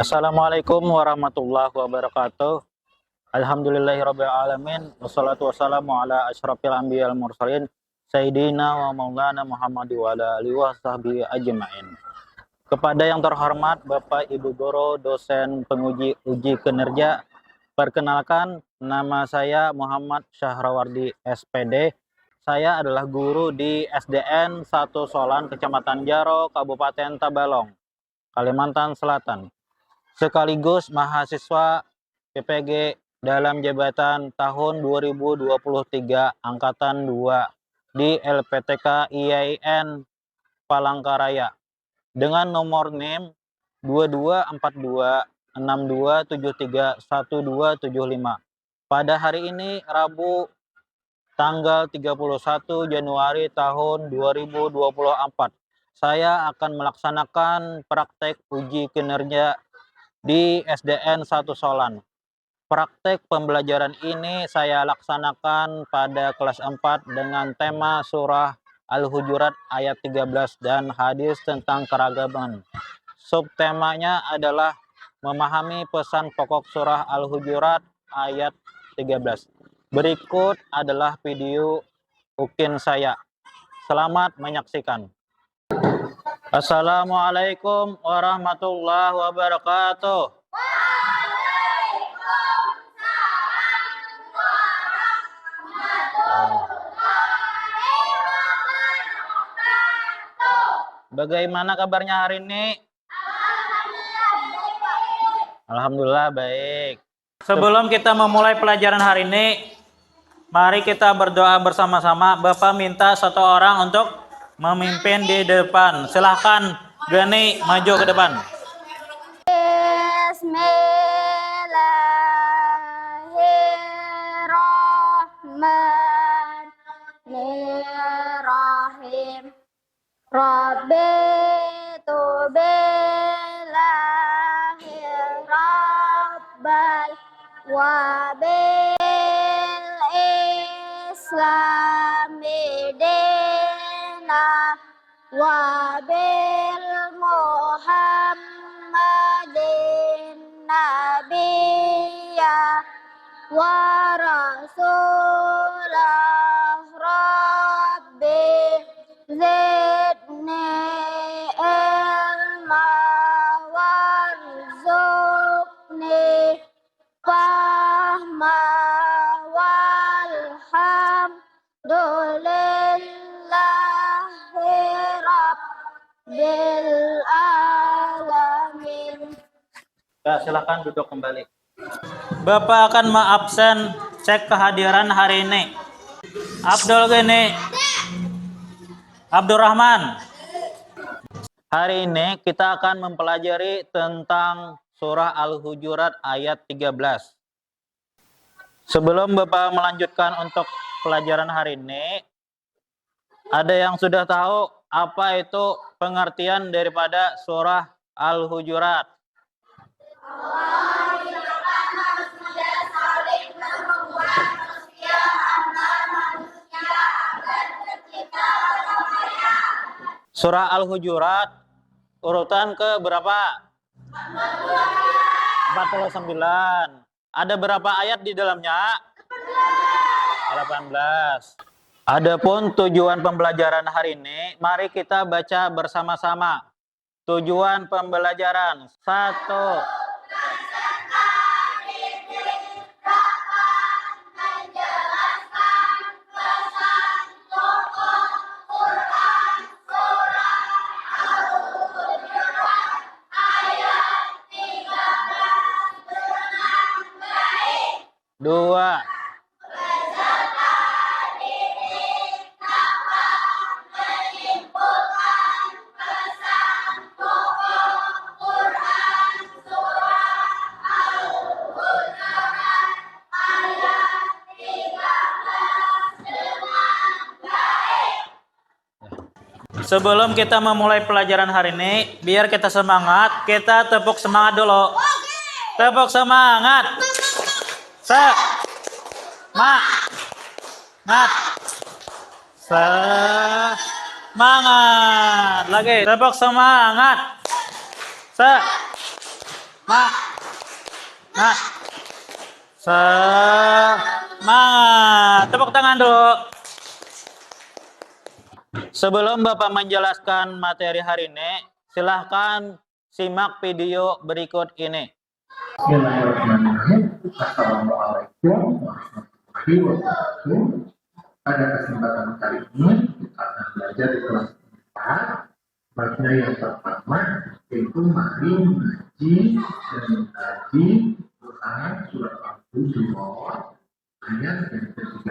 Assalamualaikum warahmatullahi wabarakatuh. Alhamdulillahirabbil alamin wassalatu wassalamu ala asyrafil anbiya'il mursalin sayyidina wa maulana Muhammad wa ala alihi washabihi ajmain. Kepada yang terhormat Bapak Ibu Guru, dosen penguji uji kinerja, perkenalkan nama saya Muhammad Syahrawardi SPD. Saya adalah guru di SDN 1 Solan, Kecamatan Jaro, Kabupaten Tabalong, Kalimantan Selatan. Sekaligus mahasiswa PPG dalam jabatan tahun 2023 angkatan 2 di LPTK IAIN Palangkaraya dengan nomor NIM 224262731275. Pada hari ini Rabu tanggal 31 Januari tahun 2024, saya akan melaksanakan praktek uji kinerja di SDN 1 Solan. Praktek pembelajaran ini saya laksanakan pada kelas 4 dengan tema surah Al-Hujurat ayat 13 dan hadis tentang keragaman. Subtemanya adalah memahami pesan pokok surah Al-Hujurat ayat 13. Berikut adalah video ukin saya. Selamat menyaksikan. Assalamualaikum warahmatullahi wabarakatuh. Bagaimana kabarnya hari ini? Alhamdulillah baik. Sebelum kita memulai pelajaran hari ini, mari kita berdoa bersama-sama. Bapak minta satu orang untuk memimpin di depan. Silahkan Gani maju ke depan. Bismillahirrahmanirrahim. Rabbitu billahi rabbal wa bil islami dina wa bil muhammadin nabiyya wa rasulah rabbi zidni ilma warzuqni fahma walhamdulillahi rabbil alamin. Ya, silakan duduk kembali. Bapak akan mengabsen cek kehadiran hari ini. Abdul Gani, Abdurrahman. Hari ini kita akan mempelajari tentang surah Al-Hujurat ayat 13. Sebelum Bapak melanjutkan untuk pelajaran hari ini, ada yang sudah tahu apa itu pengertian daripada surah Al-Hujurat? Surah Al-Hujurat urutan ke berapa? 49. Ada berapa ayat di dalamnya? 18. Adapun tujuan pembelajaran hari ini, mari kita baca bersama-sama. Tujuan pembelajaran 1. Dua. Sebelum kita memulai pelajaran hari ini, biar kita semangat, kita tepuk semangat dulu. Tepuk semangat. Semangat. Lagi. Tepuk semangat. Mak. Nah. Semangat. Tepuk tangan dulu. Sebelum Bapak menjelaskan materi hari ini, silahkan simak video berikut ini. Bismillahirrahmanirrahim. Assalamualaikum warahmatullahi wabarakatuh. Pada kesempatan kali ini kita akan belajar di kelas 4. Bagian yang pertama yaitu mari mengaji dan mengkaji Quran surat Al-Hujurat ayat yang ke-13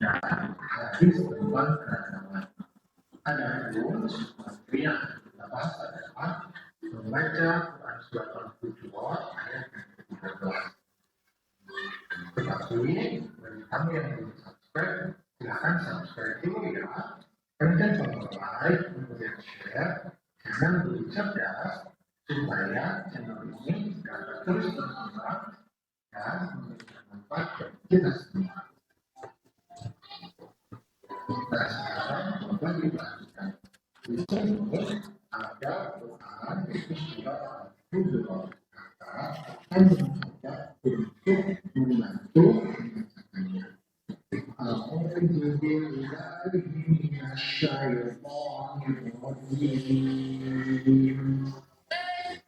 dan hadis tentang keragaman. Adapun materi yang kita bahas adalah membaca Quran surat Al-Hujurat ayat yang ke-13. Tetapi bagi kamu yang belum subscribe, silahkan subscribe dulu ya. Kemudian like, kemudian share, jangan beri cerdas supaya channel ini dapat terus berkembang dan memberikan manfaat bagi kita semua. Nah sekarang coba diperhatikan. Di sini ada Quran yaitu surat Al-Hujurat. Akan mencoba untuk membantu membacakannya. أعوذ بالله من الشيطان الرجيم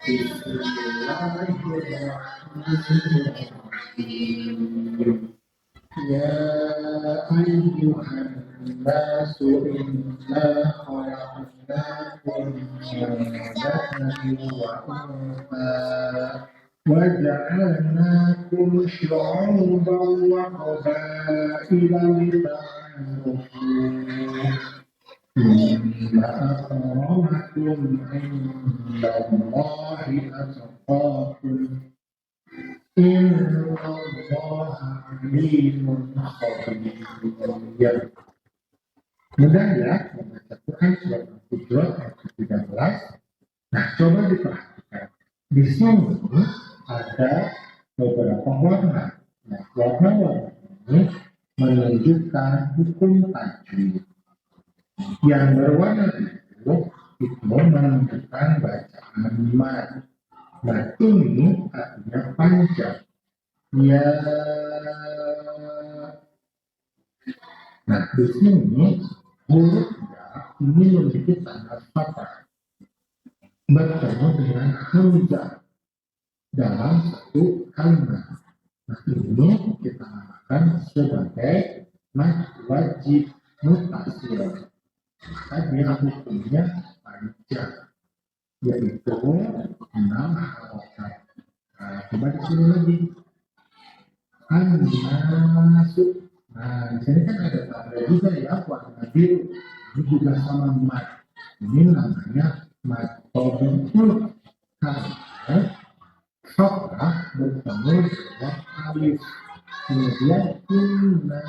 بسم الله الرحمن الرحيم يا أيها الناس إنا خلقناكم من ذكر وأنثى وجعلناكم شعوبا وقبائل لتعارفوا إن أكرمكم عند الله أتقاكم إن الله عليم خبير. Mudah ya membaca Quran surat Al-Hujurat ayat ke-13. Nah, coba diperhatikan. Di sini ada beberapa warna. Nah, warna-warna ini menunjukkan hukum tajwid. Yang berwarna biru itu menunjukkan bacaan mad. Mad ini artinya panjang. Ya. Nah, di sini huruf ya ini memiliki tanda fathah bertemu dengan hamzah dalam satu kalimat. Nah, ini kita namakan sebagai mad wajib mutasil. Maka dia hukumnya panjang, yaitu 6 harokat. Nah, coba di sini lagi. An-nasu. Nah, di sini kan ada tanda juga ya, warna biru. Ini juga sama mad. Ini namanya mad tabi'ul karena fathah bertemu dengan alif. Kemudian inna,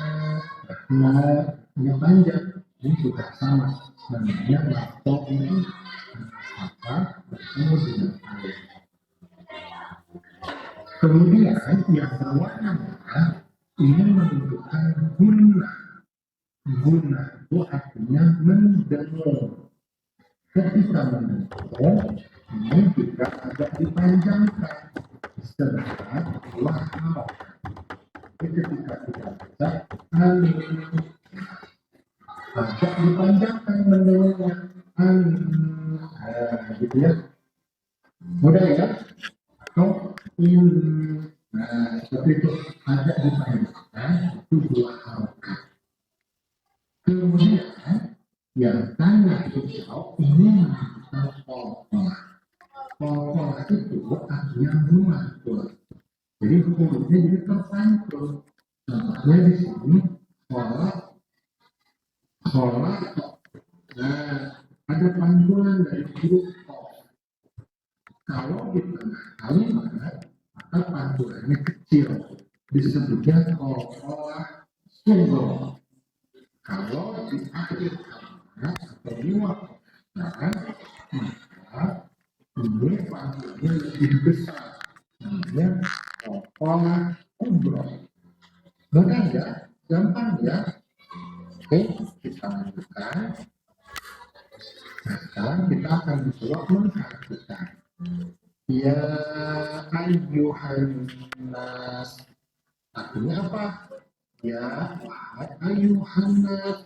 nah, ini panjang. Ini juga sama. Namanya mad tabi'ul fathah bertemu dengan alif. Kemudian yang berwarna merah ini menunjukkan guna. Guna itu artinya mendengar. Ketika mendengar ini juga agak dipanjangkan sebentar dua harokat. Ketika kita baca alif agak dipanjangkan mendengarnya alif. Nah, gitu ya. Mudah ya? Atau nah, seperti itu agak dipanjangkan itu dua harokat. Kemudian yang tanda hijau ini menunjukkan kolkolah. Kolkolah itu artinya memantul. Jadi hurufnya jadi terpantul. Contohnya di sini kolak. Nah, ada pantulan dari huruf kof. Kalau di tengah kalimat maka pantulannya kecil. Disebutnya kolkolah sungguh. Kalau di akhir kalimat atau di waktu maka ini pantulannya lebih besar. Namanya kolkolah kubro. Mudah ya? Gampang ya? Oke, kita lanjutkan. Nah, sekarang kita akan mencoba menghafalkan. Ya ayyuhan nas. Artinya apa? Ya wahai ayyuhan nas.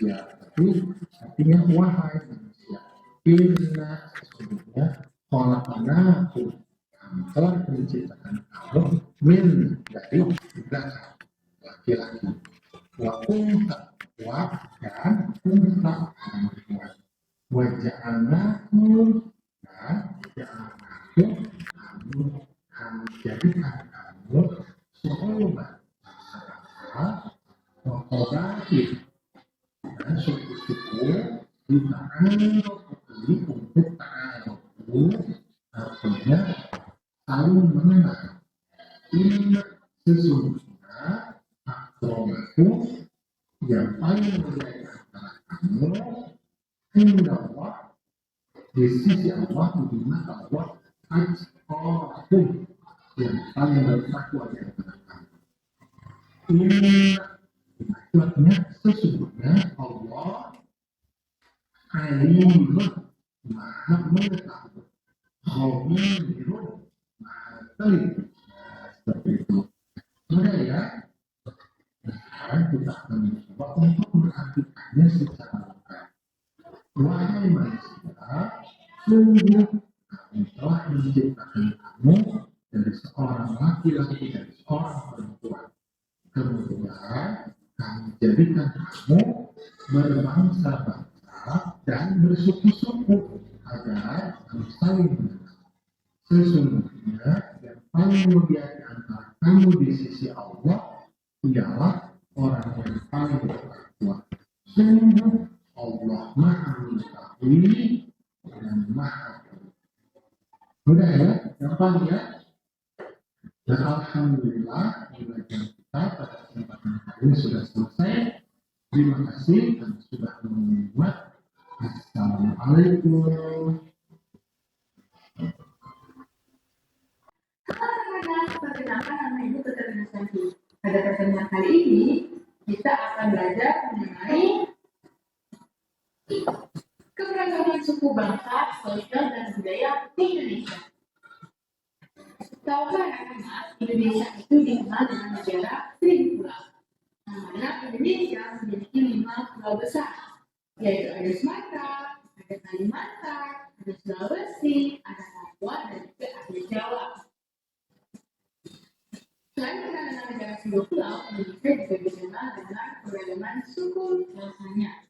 Ya, tapi artinya wahai manusia. Inna sesungguhnya khalaqnakum, kami telah menciptakan kamu min dari belakang laki-laki. Wa kunta wa dan kunta perempuan. Wa ja'alnakum dan ja'alnakum kami jadikan kamu syu'uban bangsa-bangsa wa qabail dan suku-suku di ta'arufu untuk ta'arufu artinya saling mengenal. Inna sesungguhnya akramakum yang paling mulia di antara kamu inda Allah di sisi Allah di mata Allah atqakum yang paling bertakwa di antara kamu. Inna artinya sesungguhnya Allah alimun maha mengetahui, khabirun maha teliti. Seperti itu. Mudah ya. Sekarang kita akan mencoba untuk mengartikannya secara lengkap. Wahai manusia, sungguh kami telah menciptakan kamu dari seorang laki-laki dan seorang perempuan. Kemudian kami jadikan kamu berbangsa-bangsa dan bersuku-suku agar kamu saling mengenal. Sesungguhnya yang paling mulia di antara kamu di sisi Allah ialah orang yang paling bertakwa. Sungguh Allah Maha mengetahui dan Maha tahu. Mudah ya, gampang ya. Dan alhamdulillah belajar kita pada kesempatan kali ini sudah selesai. Terima kasih dan sudah menyimak. Assalamualaikum. Perkenalkan nama Ibu Katerina Santi. Pada pertemuan kali ini kita akan belajar mengenai keberagaman suku bangsa, sosial dan budaya di Indonesia. Tahukah anak-anak, Indonesia itu dikenal dengan negara 1000 pulau. Namanya Indonesia memiliki 5 pulau besar, yaitu ada Sumatera, ada Kalimantan, ada Sulawesi, ada Papua, dan juga ada Jawa. Selain karena negara 10 pulau, Indonesia juga dikenal dengan keberagaman suku bangsanya.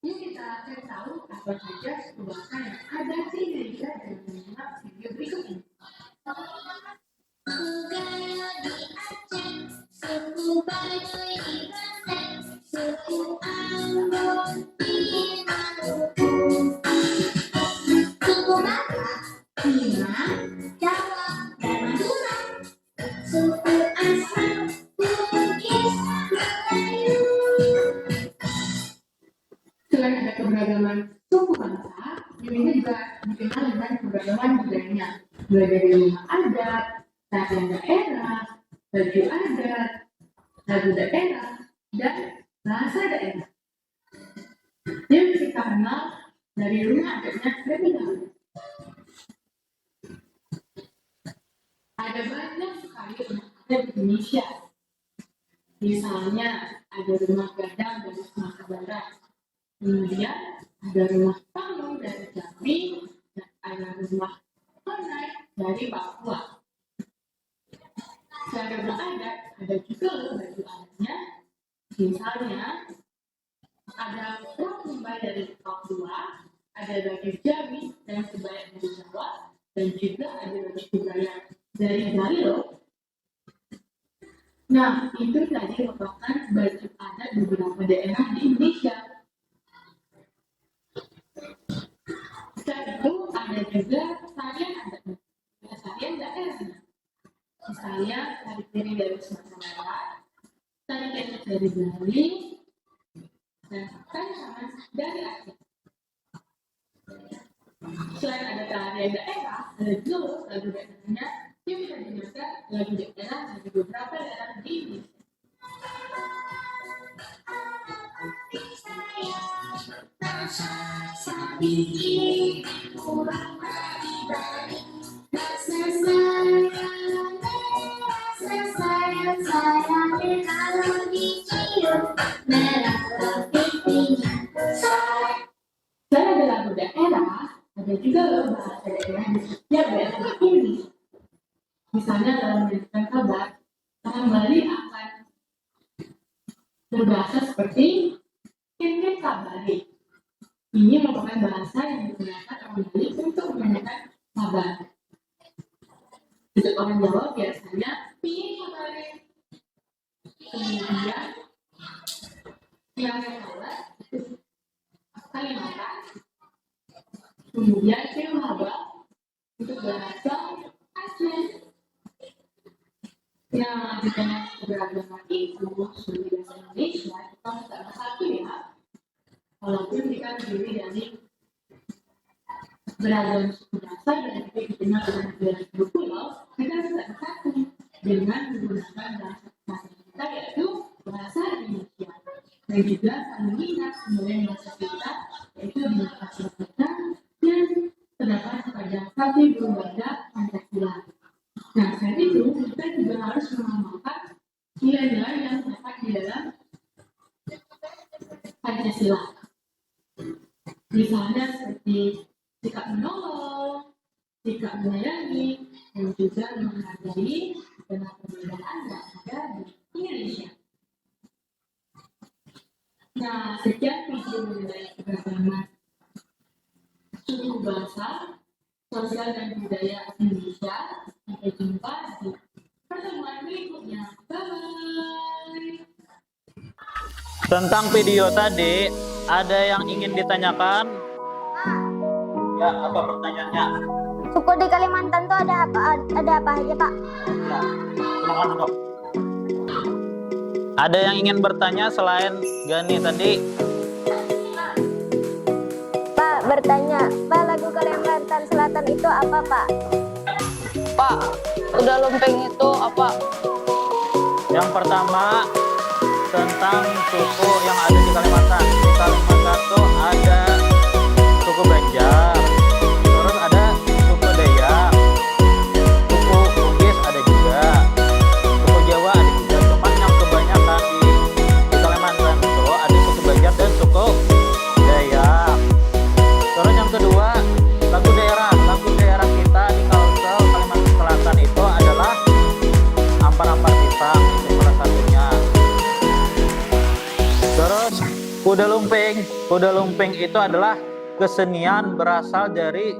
Yuk kita cari tahu apa saja suku bangsa yang ada di Indonesia dengan menyimak video berikut ini. Budaya di Aceh, suku Baduy di Baseng, suku Ambon di Maluku, suku Batak, Minang, Jawa, dan Madura, suku Asmat, Bugis, Melayu. Selain ada keberagaman suku bangsa, Indonesia juga dikenal dengan keberagaman budayanya, mulai dari rumah adat, tarian daerah, baju adat, lagu daerah, dan bahasa daerah. Yang kita kenal dari rumah adatnya terlebih dahulu. Ada banyak sekali rumah adat di Indonesia. Misalnya ada rumah Gadang dari Sumatera Barat, kemudian ada rumah Panggung dari Jambi, dan ada rumah Konai dari Papua. Selain rumah adat, ada juga baju adatnya. Misalnya ada rok Mumbai dari Papua, ada baju Jambi dan kebaya dari Jawa, dan juga ada baju kebaya dari Bali loh. Nah, itu tadi merupakan baju adat beberapa daerah di Indonesia. Selain itu, ada juga tarian adatnya, tarian daerahnya. Misalnya, tari piring dari Sumatera Barat, tari kecak dari Bali, dan tari saman dari Aceh. Selain ada tarian daerah, ada juga lagu daerahnya yang bisa dengarkan lagu daerah dari beberapa daerah di Indonesia. Rasa sabiki kurang dari selain ada lagu daerah, ada juga loh bahasa daerah di setiap daerah ini. Misalnya dalam menyampaikan kabar, orang Bali akan berbahasa seperti Kene Kabari. Ini merupakan bahasa yang digunakan orang Bali untuk menanyakan kabar. Untuk orang Jawa biasanya Piye Kabari. Kemudian yang kabar itu Kalimantan. Kemudian Jawa untuk bahasa Aceh. Nah, di tengah keberagaman itu, sebagai bahasa Indonesia, kita tidak satu ya. Walaupun kita terdiri dari beragam suku bangsa dan juga dikenal dengan beberapa pulau, kita tidak satu dengan menggunakan bahasa kita, yaitu bahasa Indonesia. Dan juga mengingat sebagai bahasa kita, yaitu bahasa kita yang terdapat pada satu keluarga Pancasila. Nah, saat itu kita juga harus mengamalkan nilai-nilai yang terdapat di dalam Pancasila. Misalnya seperti sikap menolong, sikap menyayangi, dan juga menghargai dengan perbedaan yang ada di Indonesia. Nah, sekian video mengenai keberagaman suku bangsa, sosial dan budaya Indonesia. Sampai jumpa di pertemuan berikutnya. Bye-bye. Tentang video tadi, ada yang ingin ditanyakan? Ya, apa pertanyaannya? Suku di Kalimantan tuh ada apa aja, Pak? Ya, silakan duduk. Ada yang ingin bertanya selain Gani tadi? Pak, bertanya, Pak, lagu Kalimantan Selatan itu apa, Pak? Pak, kuda lumping itu apa? Yang pertama tentang suku yang ada di Kalimantan. Di Kalimantan tuh ada suku Banjar, terus ada suku Dayak, suku Bugis ada juga, suku Jawa ada juga. Cuman yang kebanyakan di Kalimantan tuh ada suku Banjar dan suku Dayak. Terus yang kedua, lagu daerah kita di Kalsel Kalimantan Selatan itu adalah Ampar-Ampar Pisang, itu salah satunya. Terus kuda lumping itu adalah kesenian berasal dari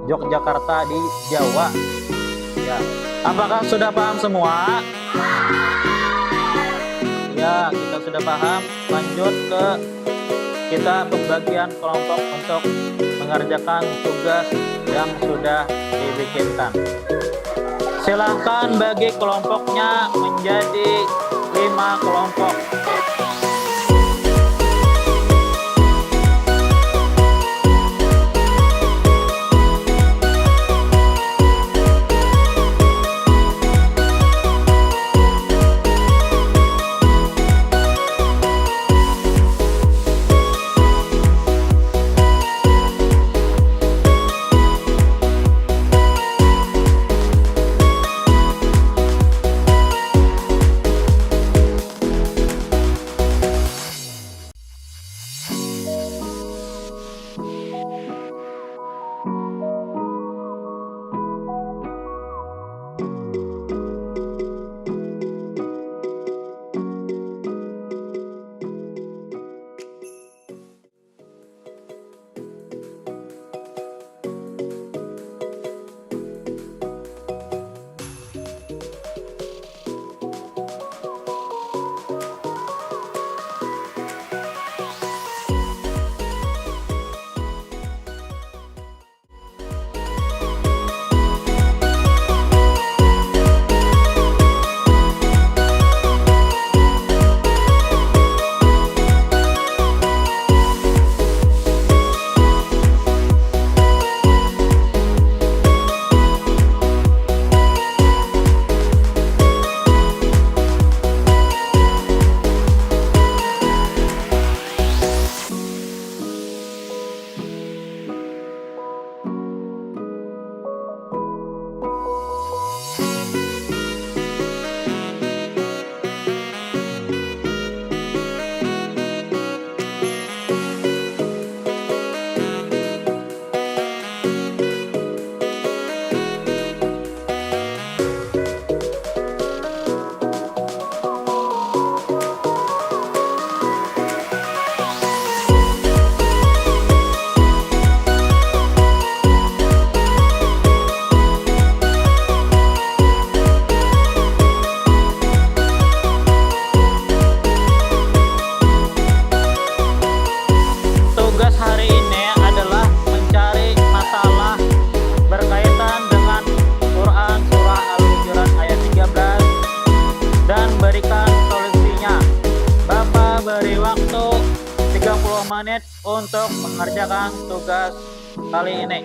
Yogyakarta di Jawa. Ya, apakah sudah paham semua? Ya, kita sudah paham. Lanjut ke kita pembagian kelompok untuk mengerjakan tugas yang sudah dibikinkan. Silahkan bagi kelompoknya menjadi 5 kelompok. kali ini.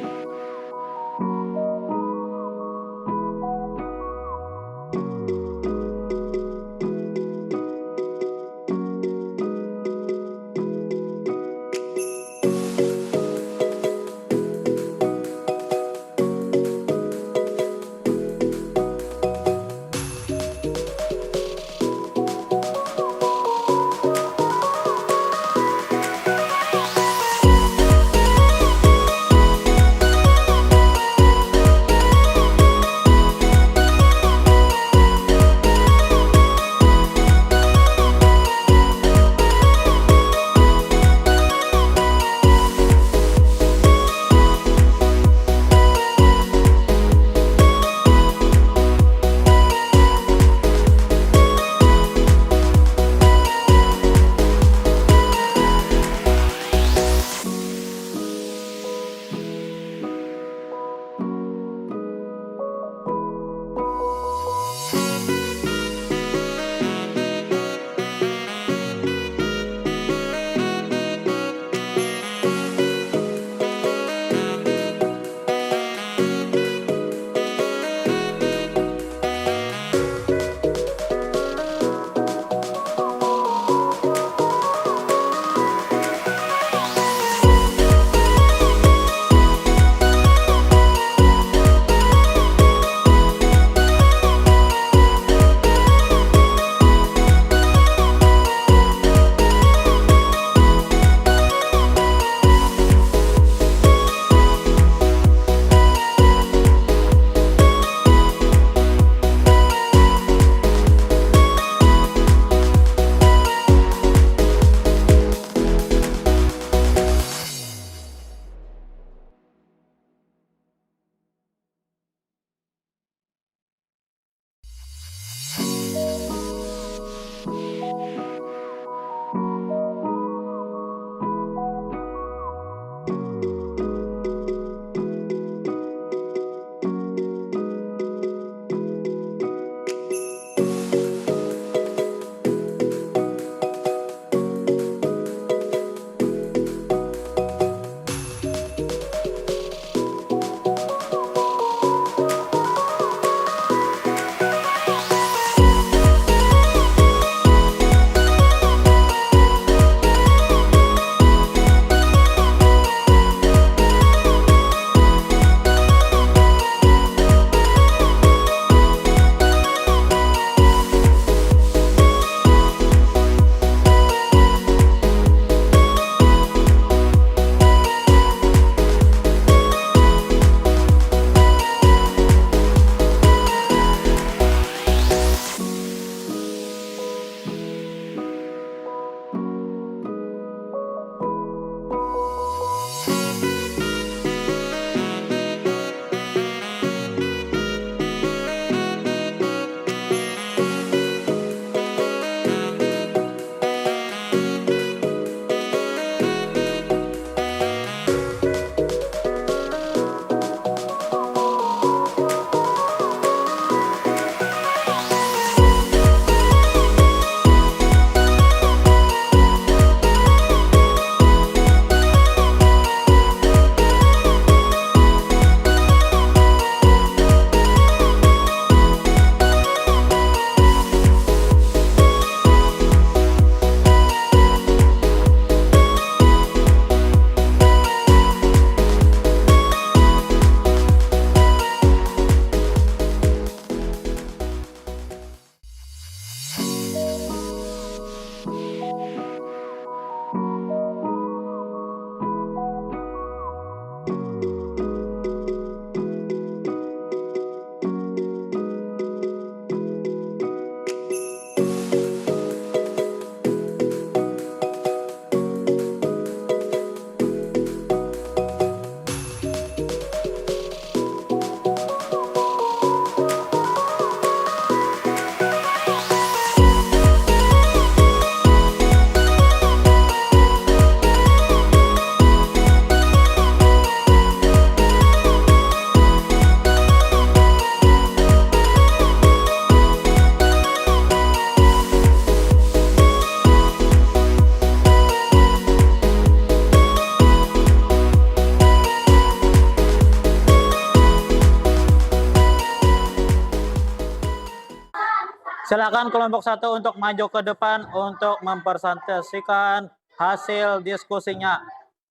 Silakan kelompok 1 untuk maju ke depan untuk mempresentasikan hasil diskusinya.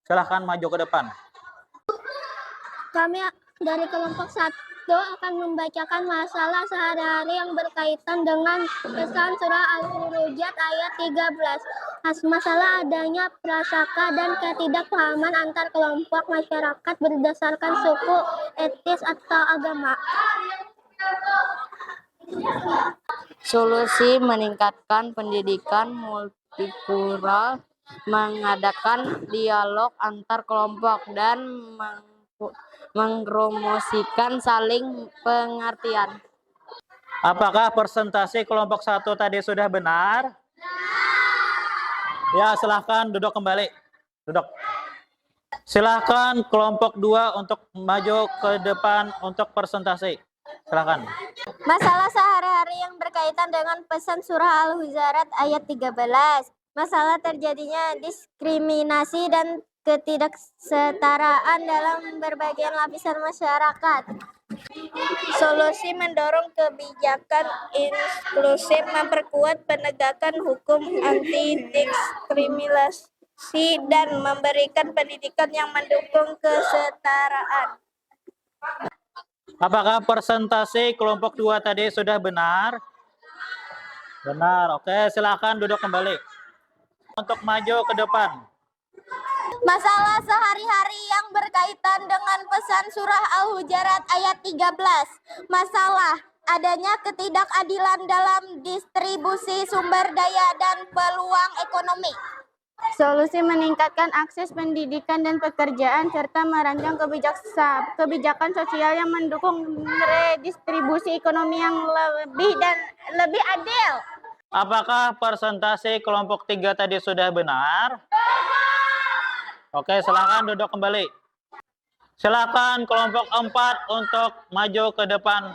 Silakan maju ke depan. Kami dari kelompok 1 akan membacakan masalah sehari-hari yang berkaitan dengan pesan surah Al-Hujurat ayat 13. Masalah adanya prasangka dan ketidakpahaman antar kelompok masyarakat berdasarkan suku, etnis, atau agama. Solusi meningkatkan pendidikan multikultural, mengadakan dialog antar kelompok, dan mempromosikan saling pengertian. Apakah presentasi kelompok 1 tadi sudah benar? Ya, silahkan duduk kembali. Duduk. Silahkan kelompok 2 untuk maju ke depan untuk presentasi. Silahkan. Masalah sehari-hari yang berkaitan dengan pesan surah Al-Hujurat ayat 13. Masalah terjadinya diskriminasi dan ketidaksetaraan dalam berbagai lapisan masyarakat. Solusi mendorong kebijakan inklusif, memperkuat penegakan hukum anti diskriminasi, dan memberikan pendidikan yang mendukung kesetaraan. Apakah presentasi kelompok 2 tadi sudah benar? Benar. Oke, silakan duduk kembali. Untuk maju ke depan. Masalah sehari-hari yang berkaitan dengan pesan surah Al-Hujurat ayat 13. Masalah adanya ketidakadilan dalam distribusi sumber daya dan peluang ekonomi. Solusi meningkatkan akses pendidikan dan pekerjaan serta merancang kebijakan sosial yang mendukung redistribusi ekonomi yang lebih adil. Apakah presentasi kelompok 3 tadi sudah benar? Oke, silakan duduk kembali. Silakan kelompok 4 untuk maju ke depan.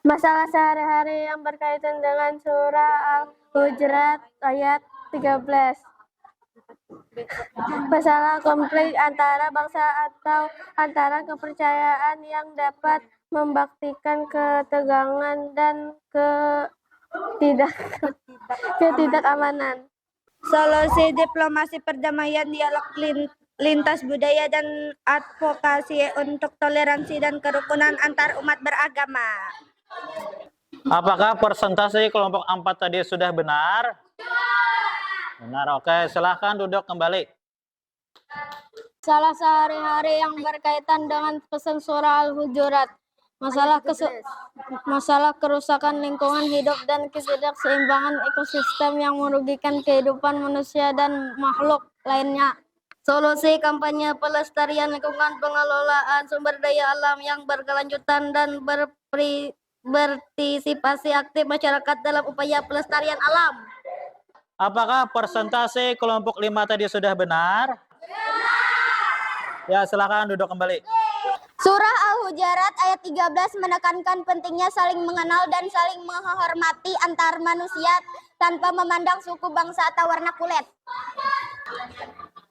Masalah sehari-hari yang berkaitan dengan surah Al-Hujurat ayat 13. Masalah konflik antara bangsa atau antara kepercayaan yang dapat membaktikan ketegangan dan ketidakamanan. Solusi diplomasi perdamaian, dialog lintas budaya, dan advokasi untuk toleransi dan kerukunan antar umat beragama. Apakah presentasi kelompok 4 tadi sudah benar? Benar, oke. Silahkan duduk kembali. Masalah sehari-hari yang berkaitan dengan pesan surah Al-Hujurat. Masalah kerusakan lingkungan hidup dan ketidakseimbangan ekosistem yang merugikan kehidupan manusia dan makhluk lainnya. Solusi kampanye pelestarian lingkungan, pengelolaan sumber daya alam yang berkelanjutan, dan berpartisipasi aktif masyarakat dalam upaya pelestarian alam. Apakah presentasi kelompok 5 tadi sudah benar? Ya, silakan duduk kembali. Surah Al-Hujurat ayat 13 menekankan pentingnya saling mengenal dan saling menghormati antar manusia tanpa memandang suku, bangsa, atau warna kulit.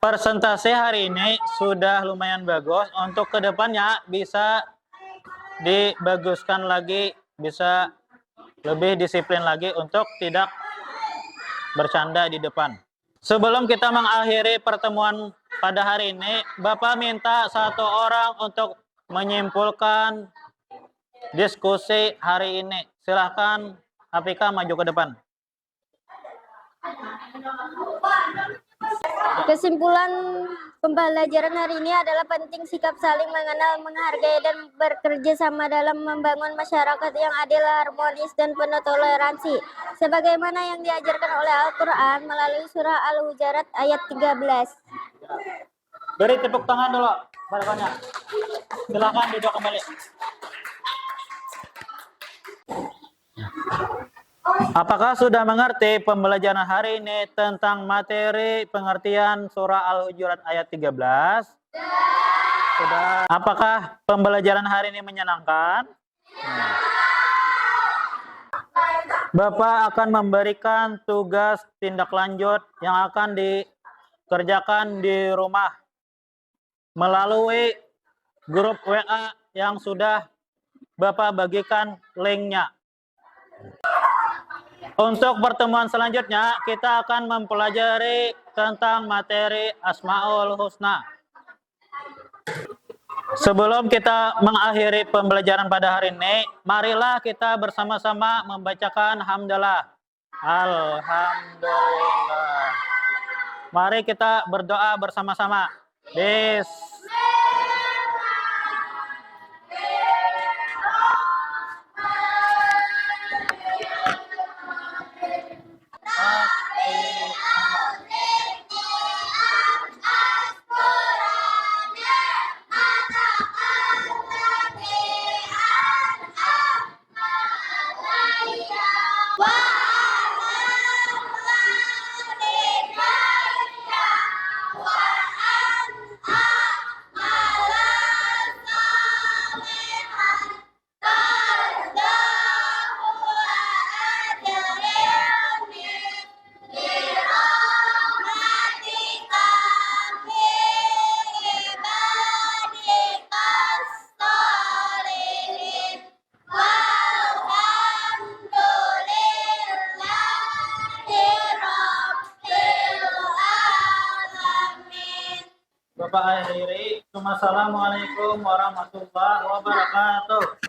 Presentasi hari ini sudah lumayan bagus. Untuk kedepannya bisa dibaguskan lagi, bisa lebih disiplin lagi untuk tidak bercanda di depan. Sebelum kita mengakhiri pertemuan pada hari ini, Bapak minta 1 orang untuk menyimpulkan diskusi hari ini. Silahkan Afika maju ke depan. Kesimpulan pembelajaran hari ini adalah penting sikap saling mengenal, menghargai, dan bekerja sama dalam membangun masyarakat yang adil, harmonis, dan penuh toleransi. Sebagaimana yang diajarkan oleh Al-Quran melalui surah Al-Hujurat ayat 13. Beri tepuk tangan dulu. Balapannya. Silakan duduk kembali. Apakah sudah mengerti pembelajaran hari ini tentang materi pengertian surah Al-Hujurat ayat 13? Sudah. Apakah pembelajaran hari ini menyenangkan? Bapak akan memberikan tugas tindak lanjut yang akan dikerjakan di rumah melalui grup WA yang sudah Bapak bagikan linknya. Untuk pertemuan selanjutnya, kita akan mempelajari tentang materi Asmaul Husna. Sebelum kita mengakhiri pembelajaran pada hari ini, marilah kita bersama-sama membacakan hamdalah. Alhamdulillah. Mari kita berdoa bersama-sama. Bapak akhiri. Assalamualaikum warahmatullahi wabarakatuh.